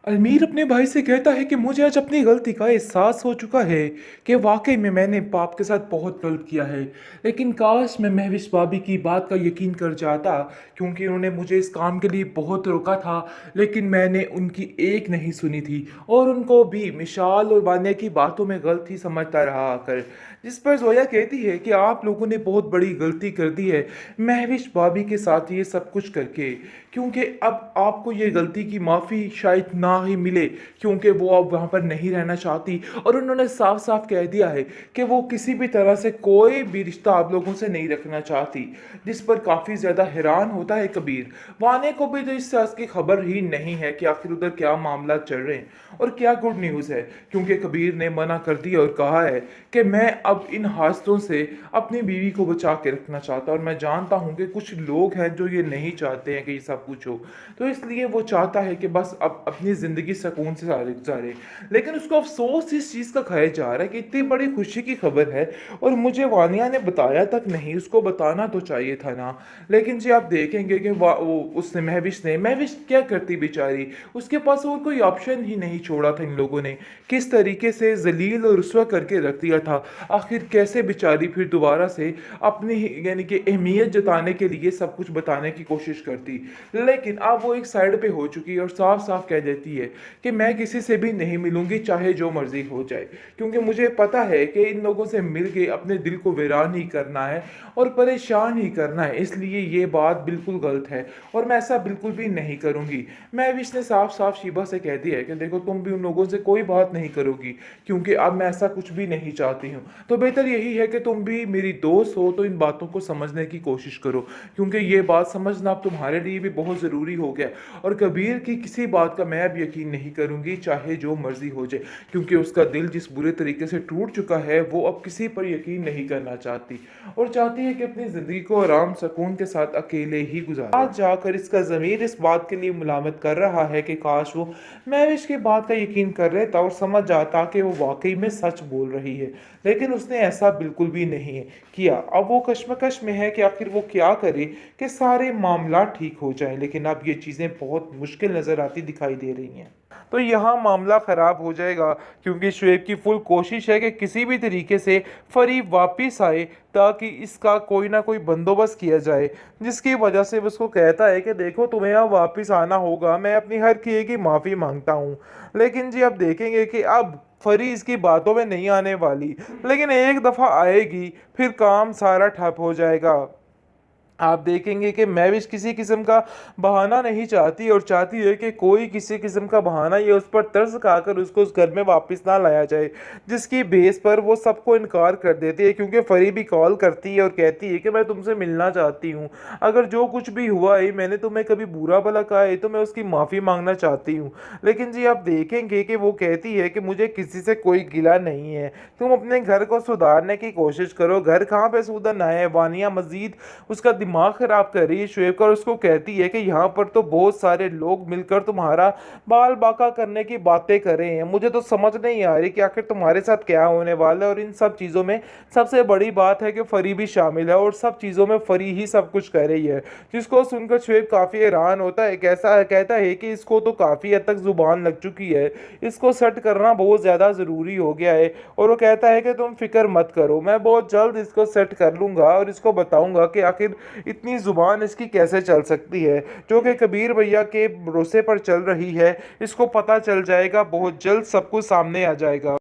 अलमीर अपने भाई से कहता है कि मुझे आज अपनी गलती का एहसास हो चुका है कि वाकई में मैंने बाप के साथ बहुत गलत किया है। लेकिन काश मैं महविश भाभी की बात का यकीन कर जाता, क्योंकि उन्होंने मुझे इस काम के लिए बहुत रोका था। लेकिन मैंने उनकी एक नहीं सुनी थी और उनको भी मिशाल और वानिया की बातों में गलत ही समझता रहा आकर। जिस पर जोया कहती है कि आप लोगों ने बहुत बड़ी गलती कर दी है महविश भाभी के साथ ये सब कुछ करके, क्योंकि अब आपको ये गलती की माफ़ी शायद ना ही मिले, क्योंकि वो अब वहाँ पर नहीं रहना चाहती। और उन्होंने साफ साफ कह दिया है कि वो किसी भी तरह से कोई भी रिश्ता आप लोगों से नहीं रखना चाहती। जिस पर काफ़ी ज़्यादा हैरान होता है कबीर। वाने को भी तो इस चीज़ की खबर ही नहीं है कि आखिर उधर क्या मामला चल रहे हैं और क्या गुड न्यूज़ है, क्योंकि कबीर ने मना कर दिया और कहा है कि मैं अब इन हादसों से अपनी बीवी को बचा के रखना चाहता, और मैं जानता हूँ कि कुछ लोग हैं जो ये नहीं चाहते हैं कि ये सब कुछ हो, तो इसलिए वो चाहता है कि बस अब अपनी ज़िंदगी सुकून से गुजारे। लेकिन उसको अफसोस इस चीज़ का खाया जा रहा है कि इतनी बड़ी खुशी की खबर है और मुझे वानिया ने बताया तक नहीं, उसको बताना तो चाहिए था ना। लेकिन जी आप देखेंगे कि वो उसने महविश क्या करती बेचारी, उसके पास और कोई ऑप्शन ही नहीं छोड़ा था। इन लोगों ने किस तरीके से जलील और रुस्वा करके रख दिया था। आखिर कैसे बेचारी फिर दोबारा से अपनी यानी कि अहमियत जताने के लिए सब कुछ बताने की कोशिश करती। लेकिन अब वो एक साइड पे हो चुकी है और साफ साफ कह देती है कि मैं किसी से भी नहीं मिलूंगी चाहे जो मर्जी हो जाए, क्योंकि मुझे पता है कि इन लोगों से मिल के अपने दिल को वीरान ही करना है और परेशान ही करना है। इसलिए ये बात बिल्कुल गलत है और मैं ऐसा बिल्कुल भी नहीं करूंगी। मैं विश ने साफ साफ शीबा से कह दिया है कि देखो तुम भी उन लोगों से कोई बात नहीं करोगी, क्योंकि अब मैं ऐसा कुछ भी नहीं चाहती हूँ। तो बेहतर यही है कि तुम भी मेरी दोस्त हो तो इन बातों को समझने की कोशिश करो, क्योंकि ये बात समझना अब तुम्हारे लिए भी बहुत ज़रूरी हो गया। और कबीर की किसी बात का मैं अब यकीन नहीं करूंगी चाहे जो मर्जी हो जाए, क्योंकि उसका दिल जिस बुरे तरीके से टूट चुका है वो अब किसी पर यकीन नहीं करना चाहती और चाहती है कि अपनी ज़िंदगी को आराम सुकून के साथ अकेले ही गुजारे। आज जाकर इसका ज़मीर इस बात के लिए मुलामत कर रहा है कि काश वो महविश की बात का यकीन कर लेता और समझ जाता कि वो वाकई में सच बोल रही है। लेकिन उसने ऐसा बिल्कुल भी नहीं किया। अब वो कश्मकश में है कि आखिर वो क्या करे कि सारे मामला ठीक हो जाए। लेकिन अब ये चीज़ें बहुत मुश्किल नज़र आती दिखाई दे रही हैं। तो यहाँ मामला ख़राब हो जाएगा, क्योंकि शुएब की फुल कोशिश है कि किसी भी तरीके से फरीब वापस आए ताकि इसका कोई ना कोई बंदोबस्त किया जाए। जिसकी वजह से वो उसको कहता है कि देखो तुम्हें यहाँ वापस आना होगा, मैं अपनी हर किए की माफ़ी मांगता हूँ। लेकिन जी अब देखेंगे कि अब फरी इसकी बातों में नहीं आने वाली, लेकिन एक दफ़ा आएगी फिर काम सारा ठप हो जाएगा। आप देखेंगे कि महविश किसी किस्म का बहाना नहीं चाहती और चाहती है कि कोई किसी किस्म का बहाना या उस पर तरस खाकर उसको उस घर में वापस ना लाया जाए, जिसकी बेस पर वो सबको इनकार कर देती है। क्योंकि फरी भी कॉल करती है और कहती है कि मैं तुमसे मिलना चाहती हूँ, अगर जो कुछ भी हुआ है मैंने तुम्हें कभी बुरा भला कहा है तो मैं उसकी माफ़ी मांगना चाहती हूँ। लेकिन जी आप देखेंगे कि वो कहती है कि मुझे किसी से कोई गिला नहीं है, तुम अपने घर को सुधारने की कोशिश करो। घर कहाँ पे सुधरना है, वानिया मजीद उसका दिमाग खराब कर रही है शुएब का और उसको कहती है कि यहाँ पर तो बहुत सारे लोग मिलकर तुम्हारा बाल बाका करने की बातें कर रहे हैं, मुझे तो समझ नहीं आ रही कि आखिर तुम्हारे साथ क्या होने वाला है। और इन सब चीज़ों में सबसे बड़ी बात है कि फरी भी शामिल है और सब चीज़ों में फरी ही सब कुछ कर रही है। जिसको सुनकर शुएब काफ़ी हैरान होता है, कैसा कहता है कि इसको तो काफ़ी हद तक जुबान लग चुकी है, इसको सेट करना बहुत ज़्यादा ज़रूरी हो गया है। और वो कहता है कि तुम फिक्र मत करो, मैं बहुत जल्द इसको सेट कर लूँगा और इसको बताऊँगा कि आखिर इतनी जुबान इसकी कैसे चल सकती है, जो कि कबीर भैया के भरोसे पर चल रही है। इसको पता चल जाएगा, बहुत जल्द सब कुछ सामने आ जाएगा।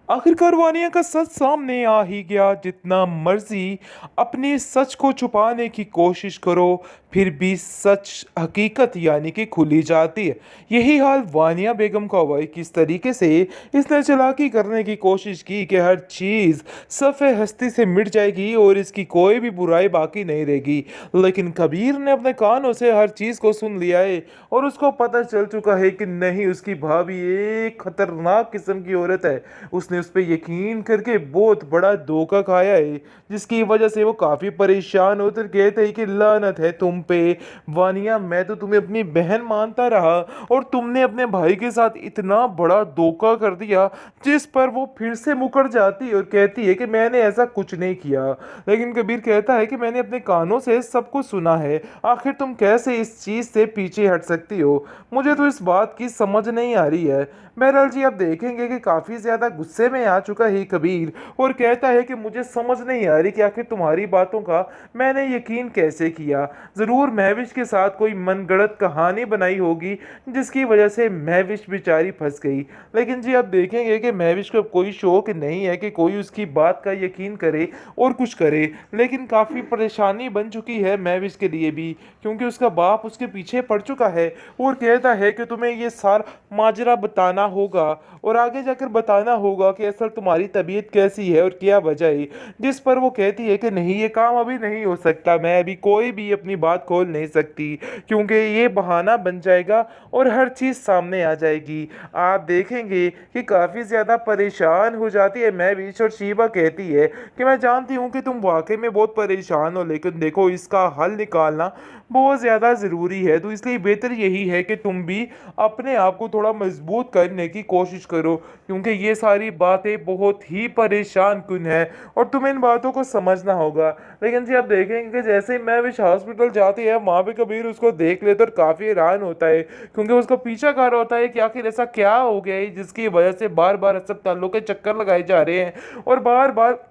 आखिरकार वानिया का सच सामने आ ही गया। जितना मर्जी अपने सच को छुपाने की कोशिश करो, फिर भी सच हकीकत यानी कि खुली जाती है। यही हाल वानिया बेगम का हुआ है। किस तरीके से इसने चालाकी करने की कोशिश की कि हर चीज़ सफ़े हस्ती से मिट जाएगी और इसकी कोई भी बुराई बाकी नहीं रहेगी। लेकिन कबीर ने अपने कानों से हर चीज़ को सुन लिया है और उसको पता चल चुका है कि नहीं, उसकी भाभी एक खतरनाक किस्म की औरत है। उसने उसने उस पे यकीन करके बहुत बड़ा धोखा खाया है, जिसकी वजह से वो काफ़ी परेशान होते और कहते हैं कि लानत है तुम पे। वानिया, मैं तो तुम्हें अपनी बहन मानता रहा और तुमने अपने भाई के साथ इतना बड़ा धोखा कर दिया। जिस पर वो फिर से मुकर जाती है और कहती है कि मैंने ऐसा कुछ नहीं किया। लेकिन कबीर कहता है कि मैंने अपने कानों से सब कुछ सुना है, आखिर तुम कैसे इस चीज़ से पीछे हट सकती हो? मुझे तो इस बात की समझ नहीं आ रही है। बहरहाल जी, आप देखेंगे कि काफ़ी ज़्यादा गुस्से में आ चुका है कबीर और कहता है कि मुझे समझ नहीं आ रही कि आखिर तुम्हारी बातों का मैंने यकीन कैसे किया। ज़रूर महविश के साथ कोई मनगढ़ंत कहानी बनाई होगी जिसकी वजह से महविश बेचारी फंस गई। लेकिन जी, आप देखेंगे कि महविश को अब कोई शौक नहीं है कि कोई उसकी बात का यकीन करे और कुछ करे। लेकिन काफ़ी परेशानी बन चुकी है महविश के लिए भी, क्योंकि उसका बाप उसके पीछे पड़ चुका है और कहता है कि तुम्हें ये सारा माजरा बताना होगा और आगे जाकर बताना होगा कि असल तुम्हारी तबीयत कैसी है और क्या वजह है। जिस पर वो कहती है कि नहीं, ये काम अभी नहीं हो सकता, मैं अभी कोई भी अपनी बात खोल नहीं सकती क्योंकि ये बहाना बन जाएगा और हर चीज़ सामने आ जाएगी। आप देखेंगे कि काफ़ी ज़्यादा परेशान हो जाती है महविश और शीबा कहती है कि मैं जानती हूँ कि तुम वाकई में बहुत परेशान हो, लेकिन देखो इसका हल निकालना बहुत ज़्यादा ज़रूरी है, तो इसलिए बेहतर यही है कि तुम भी अपने आप को थोड़ा मजबूत करने की कोशिश करो, क्योंकि ये सारी बातें बहुत ही परेशान कुन है और तुम्हें इन बातों को समझना होगा। लेकिन जी, आप देखेंगे कि जैसे ही महविश हॉस्पिटल जाती है, वहाँ पे कबीर उसको देख लेते और काफ़ी हैरान होता है, क्योंकि उसका पीछा कर रहा होता है कि आखिर ऐसा क्या हो गया है जिसकी वजह से बार बार अस्पतालों के चक्कर लगाए जा रहे हैं और बार बार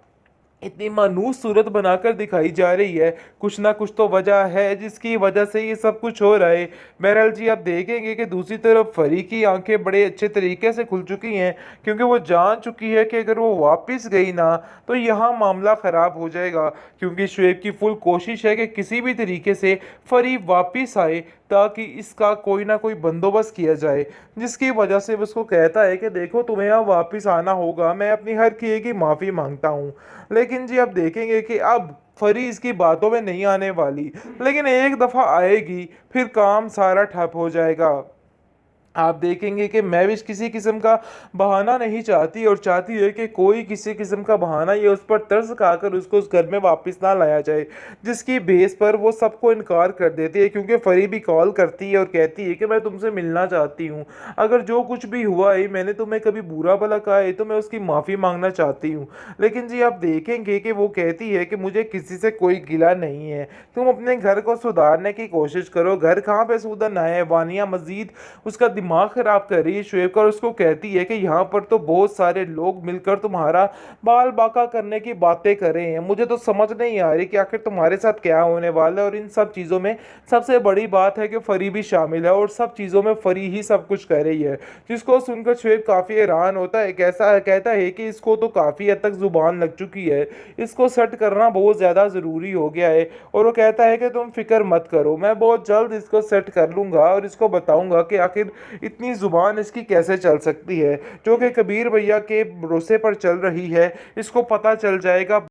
इतनी मानूस सूरत बनाकर दिखाई जा रही है। कुछ ना कुछ तो वजह है जिसकी वजह से ये सब कुछ हो रहा है। बहरहाल जी, आप देखेंगे कि दूसरी तरफ फरी की आंखें बड़े अच्छे तरीके से खुल चुकी हैं, क्योंकि वो जान चुकी है कि अगर वो वापस गई ना तो यहाँ मामला ख़राब हो जाएगा, क्योंकि शुएब की फुल कोशिश है कि किसी भी तरीके से फरी वापस आए ताकि इसका कोई ना कोई बंदोबस्त किया जाए। जिसकी वजह से वो उसको कहता है कि देखो, तुम्हें यहाँ वापस आना होगा, मैं अपनी हर किए की माफ़ी मांगता हूँ। लेकिन जी, आप देखेंगे कि अब फरी इसकी बातों में नहीं आने वाली, लेकिन एक दफ़ा आएगी फिर काम सारा ठप हो जाएगा। आप देखेंगे कि महविश किसी किस्म का बहाना नहीं चाहती और चाहती है कि कोई किसी किस्म का बहाना ये उस पर तरस खाकर उसको उस घर में वापस ना लाया जाए, जिसकी बेस पर वो सबको इनकार कर देती है, क्योंकि फरी भी कॉल करती है और कहती है कि मैं तुमसे मिलना चाहती हूँ, अगर जो कुछ भी हुआ है, मैंने तुम्हें कभी बुरा भला कहा है तो मैं उसकी माफ़ी मांगना चाहती हूँ। लेकिन जी, आप देखेंगे कि वो कहती है कि मुझे किसी से कोई गिला नहीं है, तुम अपने घर को सुधारने की कोशिश करो। घर कहाँ पे सुधरना है, वानिया मजीद उसका दिमाग खराब कर रही है शुएब का और उसको कहती है कि यहाँ पर तो बहुत सारे लोग मिलकर तुम्हारा बाल बाका करने की बातें कर रहे हैं, मुझे तो समझ नहीं आ रही कि आखिर तुम्हारे साथ क्या होने वाला है। और इन सब चीज़ों में सबसे बड़ी बात है कि फरी भी शामिल है और सब चीज़ों में फरी ही सब कुछ कर रही है, जिसको सुनकर शुएब काफ़ी हैरान होता है। कैसा कहता है कि इसको तो काफ़ी हद तक जुबान लग चुकी है, इसको सेट करना बहुत ज़्यादा ज़रूरी हो गया है। और वो कहता है कि तुम फिक्र मत करो, मैं बहुत जल्द इसको सेट कर लूँगा और इसको बताऊँगा कि आखिर इतनी जुबान इसकी कैसे चल सकती है, जो कि कबीर भैया के भरोसे पर चल रही है। इसको पता चल जाएगा।